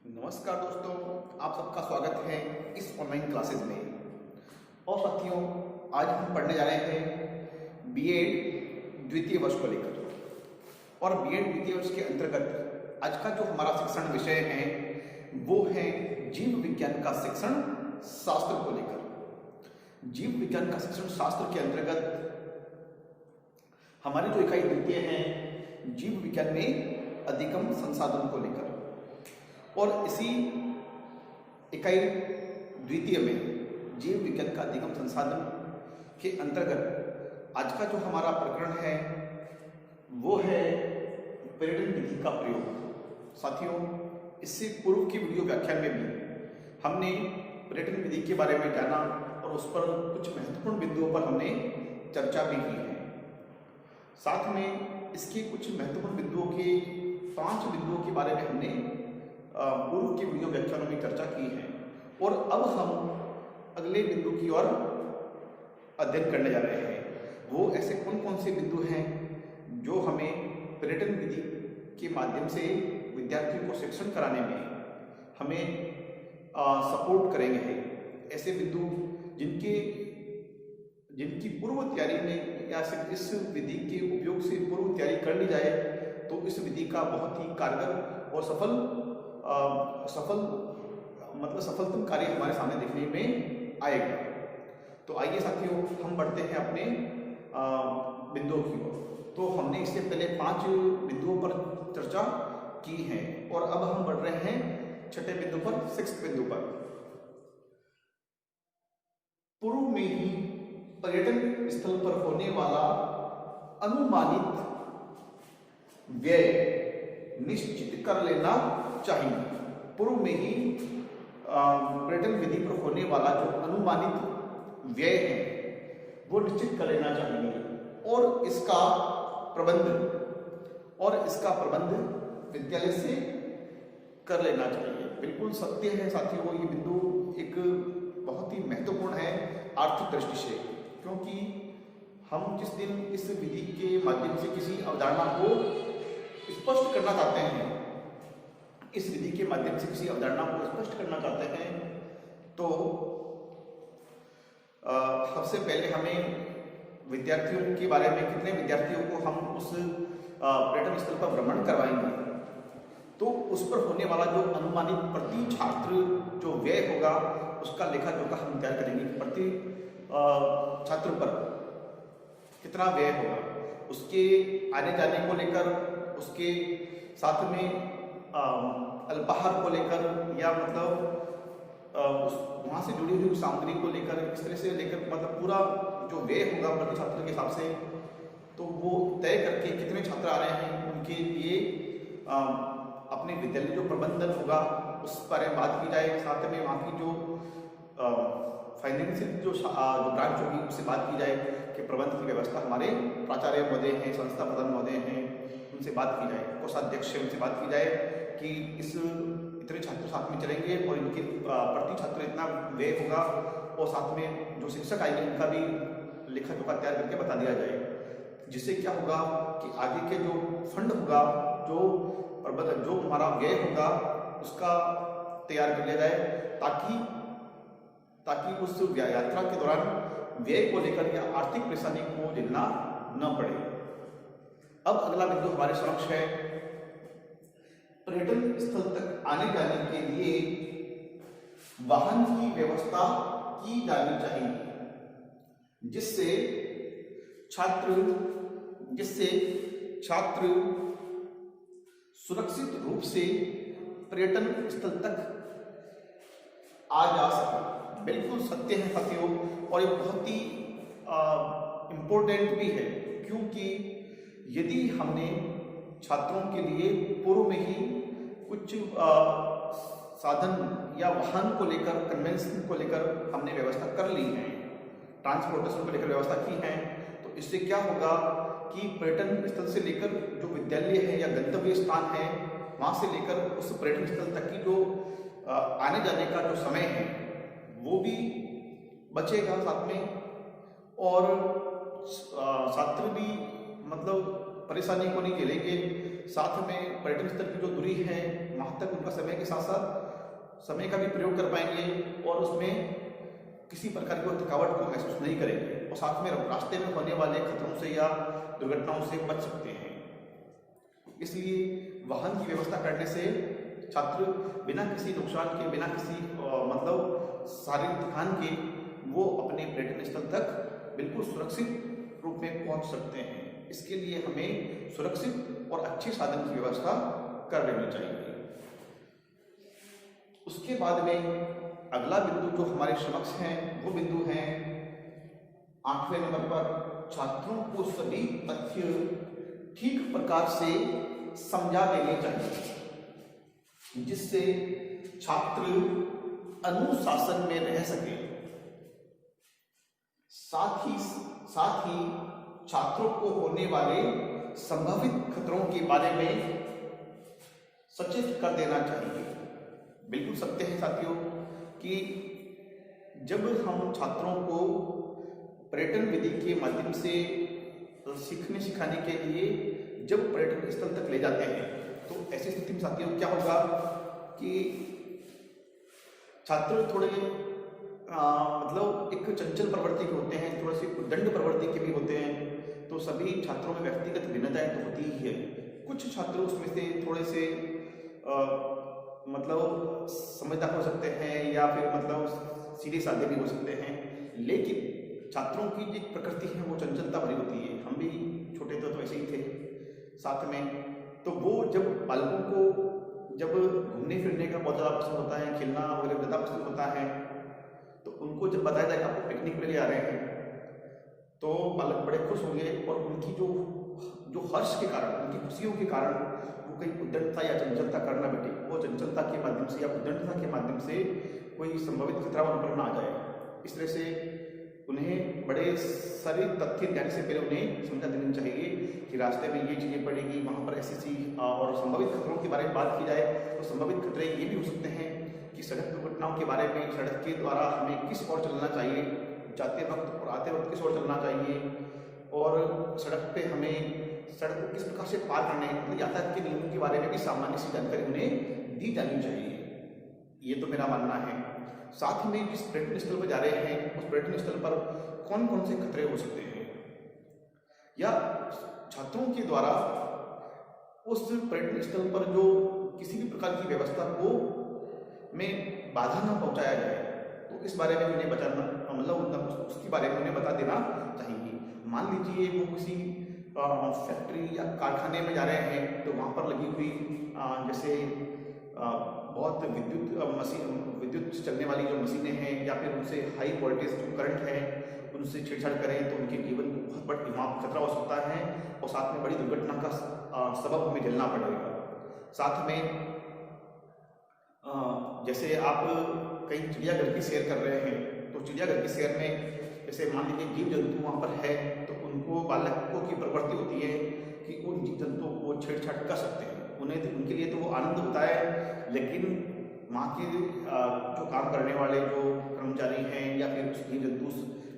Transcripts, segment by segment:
नमस्कार दोस्तों, आप सबका स्वागत है इस ऑनलाइन क्लासेस में। और साथियों, आज हम पढ़ने जा रहे हैं बीएड द्वितीय वर्ष को लेकर। और बीएड द्वितीय वर्ष के अंतर्गत आज का जो हमारा शिक्षण विषय है वो है जीव विज्ञान का शिक्षण शास्त्र को लेकर। जीव विज्ञान का शिक्षण शास्त्र के अंतर्गत हमारी जो इकाई द्वितीय है जीव विज्ञान में अधिगम संसाधन को लेकर, और इसी इकाई द्वितीय में जीव विज्ञान का अधिगम संसाधन के अंतर्गत आज का जो हमारा प्रकरण है वो है पर्यटन विधि का प्रयोग। साथियों, इससे पूर्व की वीडियो व्याख्यान में भी हमने पर्यटन विधि के बारे में जाना और उस पर कुछ महत्वपूर्ण बिंदुओं पर हमने चर्चा भी की है। साथ में इसके कुछ महत्वपूर्ण बिंदुओं के 5 बिंदुओं के बारे में हमने पूर्व के वीडियो व्याख्यानों में चर्चा की है। और अब हम अगले बिंदु की ओर अध्ययन करने जा रहे हैं। वो ऐसे कौन कौन से बिंदु हैं जो हमें पर्यटन विधि के माध्यम से विद्यार्थियों को शिक्षण कराने में हमें सपोर्ट करेंगे। ऐसे बिंदु जिनकी पूर्व तैयारी में या इस विधि के उपयोग से पूर्व तैयारी कर ली जाए तो इस विधि का बहुत ही कारगर और सफलतम कार्य हमारे सामने देखने में आएगा। तो आइए साथियों, हम बढ़ते हैं अपने बिंदुओं की ओर। तो हमने इससे पहले 5 बिंदुओं पर चर्चा की है और अब हम बढ़ रहे हैं छठे बिंदु पर, 6th बिंदु पर। पूर्व में ही पर्यटन स्थल पर होने वाला अनुमानित व्यय निश्चित कर लेना चाहिए। पूर्व में ही पर्यटन विधि पर होने वाला जो अनुमानित व्यय है वो निश्चित कर लेना चाहिए और इसका प्रबंध विद्यालय से कर लेना चाहिए। बिल्कुल सत्य है साथियों, ये बिंदु एक बहुत ही महत्वपूर्ण है आर्थिक दृष्टि से, क्योंकि हम जिस दिन इस विधि के माध्यम से किसी अवधारणा को स्पष्ट करना चाहते हैं, इस विधि के माध्यम से किसी अवधारणा को स्पष्ट करना चाहते हैं, तो सबसे पहले हमें विद्यार्थियों के बारे में, कितने विद्यार्थियों को हम उस पर्यटन स्थल पर भ्रमण करवाएंगे, तो उस पर होने वाला जो अनुमानित प्रति छात्र जो व्यय होगा उसका लेखा जोखा हम तैयार करेंगे। प्रति छात्र पर कितना व्यय होगा, उसके आने जाने को लेकर, उसके साथ में अल्पाहार को लेकर, या मतलब वहाँ से जुड़ी हुई सामग्री को लेकर, इस तरह से लेकर मतलब पूरा जो व्यय होगा प्रति छात्र के हिसाब से, तो वो तय करके कितने छात्र आ रहे हैं उनके लिए अपने विद्यालय जो प्रबंधन होगा उस बारे में बात की जाए। साथ में वहाँ की जो फाइनेंशियल जो ब्रांच होगी उससे बात की जाए कि प्रबंध की व्यवस्था हमारे प्राचार्य महोदय हैं, संस्था प्रधान महोदय हैं, उनसे बात की जाए, कोषाध्यक्ष है, उनसे बात की जाए कि इतने छात्र साथ में चलेंगे और इनके प्रति छात्र इतना व्यय होगा, और साथ में जो शिक्षक आएंगे उनका भी लेखा जोखा तैयार करके बता दिया जाए। जिससे क्या होगा कि आगे के जो फंड होगा, जो हमारा व्यय होगा उसका तैयार कर लिया जाए, ताकि उस यात्रा के दौरान व्यय को लेकर या आर्थिक परेशानी को झेलना न पड़े। अब अगला बिंदु हमारे समक्ष है, पर्यटन स्थल तक आने जाने के लिए वाहन की व्यवस्था की जानी चाहिए, जिससे छात्र सुरक्षित रूप से पर्यटन स्थल तक आ जा सके। बिल्कुल सत्य है साथियों, और ये बहुत ही इम्पोर्टेंट भी है, क्योंकि यदि हमने छात्रों के लिए पूर्व में ही कुछ साधन या वाहन को लेकर, कन्वेंशन को लेकर हमने व्यवस्था कर ली है, ट्रांसपोर्टेशन को लेकर व्यवस्था की है, तो इससे क्या होगा कि पर्यटन स्थल से लेकर जो विद्यालय है या गंतव्य स्थान है वहाँ से लेकर उस पर्यटन स्थल तक की जो आने जाने का जो समय है वो भी बचेगा साथ में, और छात्र भी मतलब परेशानी को नहीं झेलेंगे। साथ में पर्यटन स्थल की जो दूरी है वहाँ तक उनका समय के साथ साथ समय का भी प्रयोग कर पाएंगे और उसमें किसी प्रकार की थकावट को महसूस नहीं करेंगे और साथ में रास्ते में होने वाले खतरों से या दुर्घटनाओं से बच सकते हैं। इसलिए वाहन की व्यवस्था करने से छात्र बिना किसी नुकसान के, बिना किसी मतलब शारीरिक थकान के वो अपने पर्यटन स्थल तक बिल्कुल सुरक्षित रूप में पहुंच सकते हैं। इसके लिए हमें सुरक्षित और अच्छे साधन की व्यवस्था कर लेनी चाहिए। उसके बाद में अगला बिंदु जो हमारे समक्ष है वो बिंदु है 8वें नंबर पर, छात्रों को सभी तथ्य ठीक प्रकार से समझा देने चाहिए जिससे छात्र अनुशासन में रह सके। साथ ही छात्रों को होने वाले संभावित खतरों के बारे में सचेत कर देना चाहिए। बिल्कुल सत्य है साथियों कि जब हम छात्रों को पर्यटन विधि के माध्यम से सीखने सिखाने के लिए जब पर्यटन स्थल तक ले जाते हैं तो ऐसी स्थिति में साथियों क्या होगा कि छात्र थोड़े मतलब एक चंचल प्रवृत्ति के होते हैं, थोड़े से उद्दंड प्रवृत्ति के भी होते हैं। तो सभी छात्रों में व्यक्तिगत भिन्नताएं तो होती ही है। कुछ छात्र उसमें से थोड़े से मतलब समझदार हो सकते हैं या फिर मतलब सीधे साधे भी हो सकते हैं, लेकिन छात्रों की जो प्रकृति है वो चंचलता भरी होती है। हम भी छोटे थे तो ऐसे ही थे साथ में। तो वो जब बालकों को जब घूमने फिरने का बहुत ज़्यादा पसंद होता है, खेलना वगैरह ज़्यादा पसंद होता है, तो उनको जब बताया जाएगा आपको पिकनिक में ले आ रहे हैं तो बालक बड़े खुश होंगे और उनकी जो हर्ष के कारण, उनकी खुशियों के कारण वो कहीं उद्दंडता या चंचलता करना बेटे, वो चंचलता के माध्यम से या उद्दंडता के माध्यम से कोई संभावित खतरा उन पर ना आ जाए। इस तरह से उन्हें बड़े सारे तथ्य देने से पहले उन्हें समझा देनी चाहिए कि रास्ते में ये चीज़ें पड़ेगी, वहाँ पर ऐसी और संभावित खतरों के बारे में बात की जाए तो संभावित खतरे ये भी हो सकते हैं कि सड़क दुर्घटनाओं के बारे में, सड़क के द्वारा हमें किस ओर चलना चाहिए, जाते वक्त और आते वक्त किस ओर चलना चाहिए, और सड़क पे हमें सड़क को किस प्रकार से पार करने, मतलब यातायात के नियमों के बारे में भी सामान्य सी जानकारी उन्हें दी जानी चाहिए। ये तो मेरा मानना है। साथ ही में जिस पर्यटन स्थल पर जा रहे हैं उस पर्यटन स्थल पर कौन कौन से खतरे हो सकते हैं या छात्रों के द्वारा उस पर्यटन स्थल पर जो किसी भी प्रकार की व्यवस्था को में बाधा ना पहुंचाया जाए, तो इस बारे में उन्हें बताना, मतलब उसके बारे में उन्हें बता देना चाहिए। मान लीजिए वो किसी फैक्ट्री या कारखाने में जा रहे हैं तो वहाँ पर लगी हुई जैसे बहुत विद्युत चलने वाली जो मशीनें हैं या फिर उनसे हाई वोल्टेज जो करंट है उनसे छेड़छाड़ करें तो उनके जीवन को बहुत बड़ा खतरा हो सकता है और साथ में बड़ी दुर्घटना का सबब हमें झेलना पड़ेगा। साथ में जैसे आप कहीं चिड़ियाघर की सैर कर रहे हैं तो चिड़ियाघर की सैर में जैसे मान लीजिए जीव जंतु वहाँ पर है तो उनको बालकों की प्रवृत्ति होती है कि उन जीव जंतुओं को छेड़छाड़ कर सकते हैं। उनके लिए तो वो आनंद होता है, लेकिन वहाँ के जो काम करने वाले जो कर्मचारी हैं या फिर उस जीव जंतु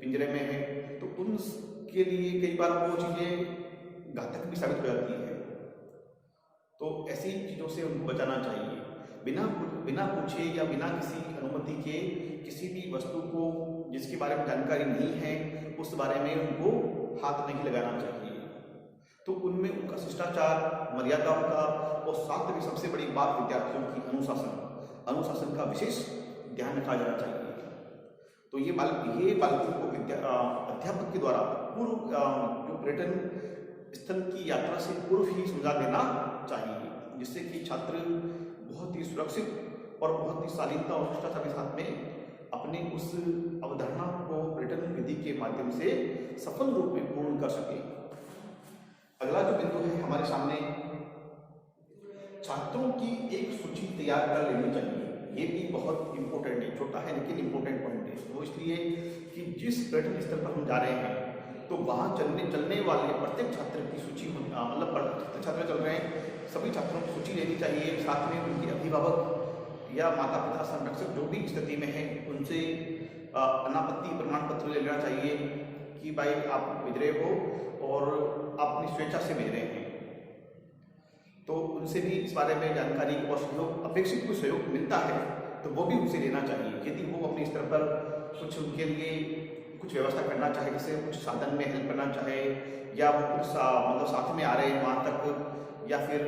पिंजरे में हैं तो उनके लिए कई बार वो चीज़ें घातक भी साबित हो जाती है। तो ऐसी चीज़ों से उनको बचाना चाहिए। बिना पूछे या बिना किसी अनुमति के किसी भी वस्तु को जिसके बारे में जानकारी नहीं है उस बारे में उनको हाथ नहीं लगाना चाहिए। तो उनमें उनका शिष्टाचार, मर्यादाओं का और साथ में सबसे बड़ी बात विद्यार्थियों की अनुशासन का विशेष ध्यान रखा जाना चाहिए। तो ये बालकों को अध्यापक के द्वारा पूर्व जो पर्यटन स्थल की यात्रा से पूर्व ही समझा देना चाहिए, जिससे कि छात्र बहुत ही सुरक्षित और बहुत ही शालीनता और शिष्टाचार के साथ में अपनी उस अवधारणा को पर्यटन विधि के माध्यम से सफल रूप में पूर्ण कर सके। अगला जो बिंदु है हमारे सामने, छात्रों की एक सूची तैयार कर लेनी चाहिए। ये भी बहुत इंपॉर्टेंट है, छोटा है लेकिन इंपॉर्टेंट पॉइंट है। वो इसलिए कि जिस पर्यटन स्थल पर हम जा रहे हैं तो वहाँ चलने वाले प्रत्येक छात्र की सूची मतलब प्रत्येक छात्र चल रहे हैं सभी छात्रों की सूची लेनी चाहिए। साथ में उनके अभिभावक या माता पिता, संरक्षक जो भी स्थिति में है उनसे अनापत्ति प्रमाण पत्र ले लेना चाहिए कि भाई आप भेज रहे हो और आप अपनी स्वेच्छा से भेज रहे हैं। तो उनसे भी इस बारे में जानकारी और सहयोग, अपेक्षित कोई सहयोग मिलता है तो वो भी उनसे लेना चाहिए। यदि वो अपने स्तर पर कुछ उनके लिए कुछ व्यवस्था करना चाहे, जैसे कुछ साधन में हेल्प करना चाहे, या वो कुछ मतलब साथ में आ रहे हैं वहाँ तक, या फिर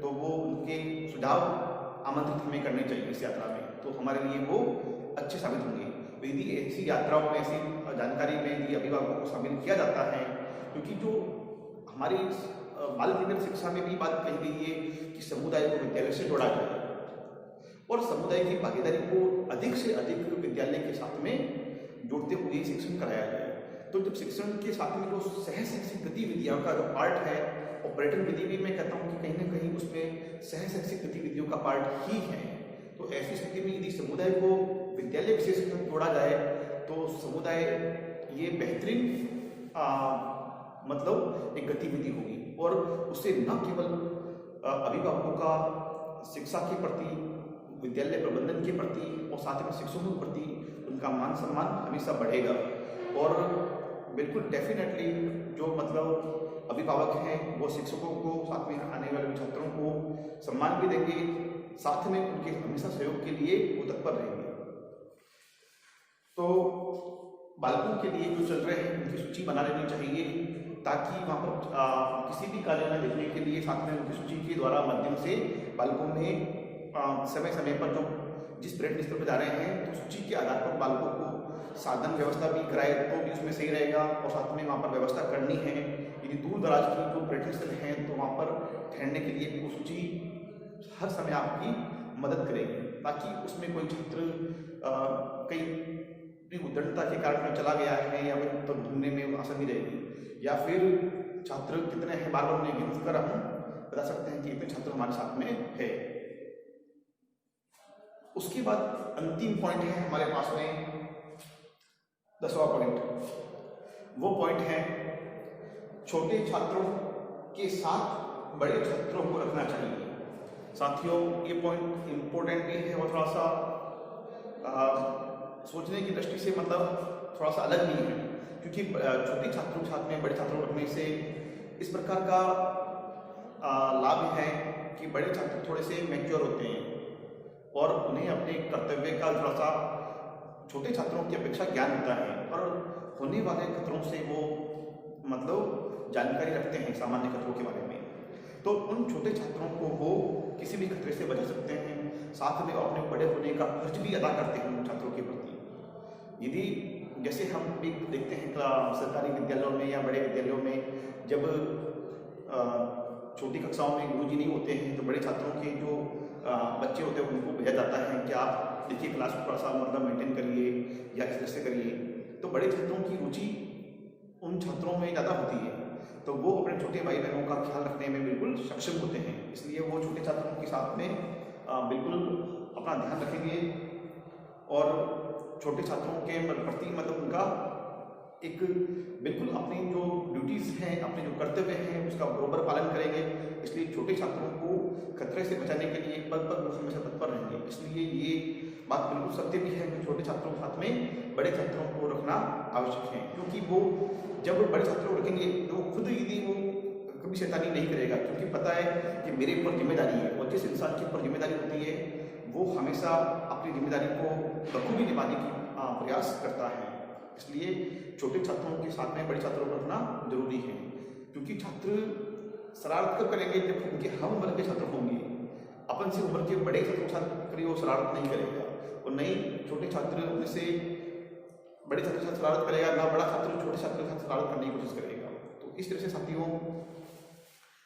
तो वो उनके सुझाव आमंत्रित हमें करने चाहिए इस यात्रा में, तो हमारे लिए वो अच्छे साबित होंगे। तो यदि ऐसी यात्राओं में, ऐसी जानकारी में यदि अभिभावकों को शामिल किया जाता है, क्योंकि जो हमारी बाल केंद्र शिक्षा में भी बात कही गई है कि समुदाय को विद्यालय से जोड़ा जाए और समुदाय की भागीदारी को अधिक से अधिक विद्यालय के साथ में जोड़ते हुए शिक्षण कराया जाए। तो जब शिक्षण के साथ में जो सह शैक्षिक गतिविधियों का जो पार्ट है, और पर्यटन विधि भी मैं कहता हूँ कि कहीं ना कहीं उसमें सह शैक्षिक गतिविधियों का पार्ट ही है। तो ऐसी स्थिति में यदि समुदाय को विद्यालय विशेष में जोड़ा जाए तो समुदाय ये बेहतरीन मतलब एक गतिविधि होगी, और उससे न केवल अभिभावकों का शिक्षा के प्रति, विद्यालय प्रबंधन के प्रति और साथ में शिक्षकों के प्रति उनका मान सम्मान हमेशा बढ़ेगा। और बिल्कुल डेफिनेटली जो मतलब अभिभावक हैं वो शिक्षकों को, साथ में आने वाले छात्रों को सम्मान भी देंगे, साथ में उनके हमेशा सहयोग के लिए वो तत्पर रहेंगे। तो बालकों के लिए जो चल रहे हैं उनकी सूची बना लेनी चाहिए, ताकि वहाँ पर किसी भी कार्यालय देखने के लिए साथ में उनकी सूची के द्वारा माध्यम से बालकों में समय समय पर जो जिस पर्यटन स्थल पर जा रहे हैं तो सूची के आधार पर बालकों को साधन व्यवस्था भी कराए तो भी उसमें सही रहेगा, और साथ में वहाँ पर व्यवस्था करनी है। यदि दूर दराज की जो पर्यटन स्थल हैं तो वहाँ पर ठहरने के लिए वो सूची हर समय आपकी मदद करेगी, ताकि उसमें कोई छात्र कई उद्दंडता के कारण चला गया है या फिर तो ढूंढने में आसानी रहेगी, या फिर छात्र कितने हैं बार बार उन्हें गिनती कर हम बता सकते हैं कि इतने छात्र हमारे साथ में है। उसके बाद अंतिम पॉइंट है हमारे पास में 10वां पॉइंट। वो पॉइंट है छोटे छात्रों के साथ बड़े छात्रों को रखना चाहिए। साथियों ये पॉइंट इम्पोर्टेंट भी है और थोड़ा सा सोचने की दृष्टि से मतलब थोड़ा सा अलग भी है, क्योंकि छोटे छात्रों के साथ में बड़े छात्रों को रखने से इस प्रकार का लाभ है कि बड़े छात्र थोड़े से मैच्योर होते हैं और उन्हें अपने कर्तव्य का थोड़ा सा छोटे छात्रों की अपेक्षा ज्ञान होता है, और होने वाले खतरों से वो मतलब जानकारी रखते हैं सामान्य खतरों के बारे में। तो उन छोटे छात्रों को वो किसी भी खतरे से बचा सकते हैं, साथ में अपने बड़े होने का फर्ज भी अदा करते हैं उन छात्रों के प्रति। यदि जैसे हम भी देखते हैं सरकारी विद्यालयों में या बड़े विद्यालयों में जब छोटी कक्षाओं में गुरुजी नहीं होते हैं तो बड़े छात्रों के जो बच्चे होते हैं उनको भेजा जाता है कि आप देखिए क्लास को थोड़ा सा मतलब मेंटेन करिए या इस तरह से करिए। तो बड़े छात्रों की रुचि उन छात्रों में ज़्यादा होती है, तो वो अपने छोटे भाई बहनों का ख्याल रखने में बिल्कुल सक्षम होते हैं, इसलिए वो छोटे छात्रों के साथ में बिल्कुल अपना ध्यान रखेंगे और छोटे छात्रों के प्रति मतलब उनका एक बिल्कुल अपनी जो ड्यूटीज़ हैं, अपने जो कर्तव्य हैं उसका बराबर पालन करेंगे। इसलिए छोटे छात्रों को खतरे से बचाने के लिए पल पल वो हमेशा तत्पर रहेंगे। इसलिए ये बात बिल्कुल सत्य भी है कि छोटे छात्रों के साथ में बड़े छात्रों को रखना आवश्यक है, क्योंकि वो जब बड़े छात्रों को रखेंगे तो खुद यदि वो कभी शैतानी नहीं करेगा, क्योंकि पता है कि मेरे ऊपर जिम्मेदारी है, और जिस इंसान के ऊपर जिम्मेदारी होती है वो हमेशा अपनी जिम्मेदारी को बखूबी निभाने की प्रयास करता है। इसलिए छोटे छात्रों के साथ में बड़े छात्रों को रखना जरूरी है, क्योंकि छात्र शरारत कब करेंगे जब उनके हम उम्र के छात्र होंगे। अपन से उम्र के बड़े छात्रों के साथ करिए वो शरारत नहीं करेगा, और नहीं छोटे छात्र अपने से बड़े छात्र के साथ शरारत करेगा, ना बड़ा छात्र छोटे छात्र के साथ शरारत करने की कोशिश करेगा। तो इस तरह से साथियों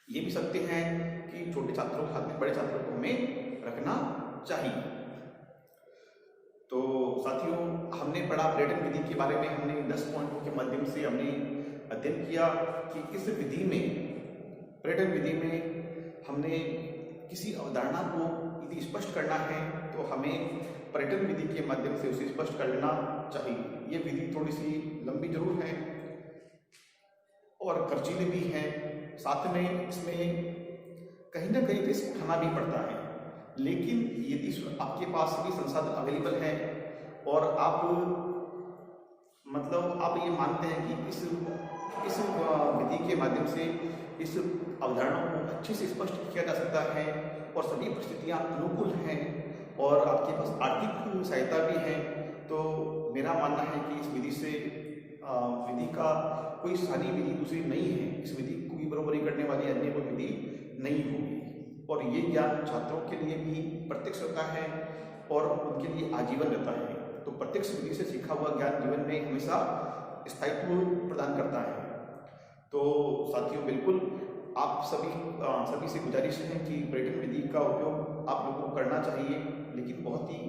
ये भी सकते हैं कि छोटे छात्रों के साथ में बड़े छात्रों को हमें रखना चाहिए। तो साथियों हमने पढ़ा पर्यटन विधि के बारे में, हमने 10 पॉइंटों के माध्यम से हमने अध्ययन किया कि इस विधि में, पर्यटन विधि में हमने किसी अवधारणा को यदि स्पष्ट करना है तो हमें पर्यटन विधि के माध्यम से उसे स्पष्ट कर लेना चाहिए। ये विधि थोड़ी सी लंबी जरूर है और खर्चीली भी है, साथ में इसमें कहीं ना कहीं रिस्क उठाना भी पड़ता है, लेकिन यदि आपके पास भी संसाधन अवेलेबल है और आप मतलब आप ये मानते हैं कि इस विधि के माध्यम से, इस अवधारणाओं को अच्छे से स्पष्ट किया जा सकता है और सभी परिस्थितियाँ अनुकूल हैं और आपके पास आर्थिक सहायता भी है, तो मेरा मानना है कि इस विधि से विधि का कोई सारी विधि दूसरी नहीं है, इस विधि को भी बरोबरी करने वाली अन्य कोई विधि नहीं होगी। और ये ज्ञान छात्रों के लिए भी प्रत्यक्ष होता है और उनके लिए आजीवन रहता है। तो प्रत्यक्ष विधि से सीखा हुआ ज्ञान जीवन में हमेशा स्थायित्व प्रदान करता है। तो साथियों, बिल्कुल आप सभी से गुजारिश है कि पर्यटन विधि का उपयोग आप लोगों को करना चाहिए, लेकिन बहुत ही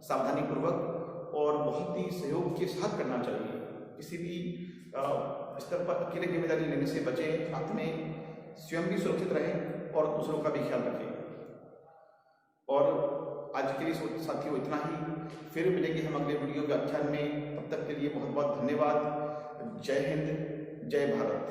सावधानीपूर्वक और बहुत ही सहयोग के साथ करना चाहिए। किसी भी स्तर पर अकेले जिम्मेदारी लेने से बचें, साथ में स्वयं भी सुरक्षित रहें और दूसरों का भी ख्याल रखें। और आज के लिए साथियों इतना ही, फिर मिलेंगे हम अगले वीडियो व्याख्यान में। तब तक के लिए बहुत बहुत धन्यवाद। जय हिंद, जय भारत।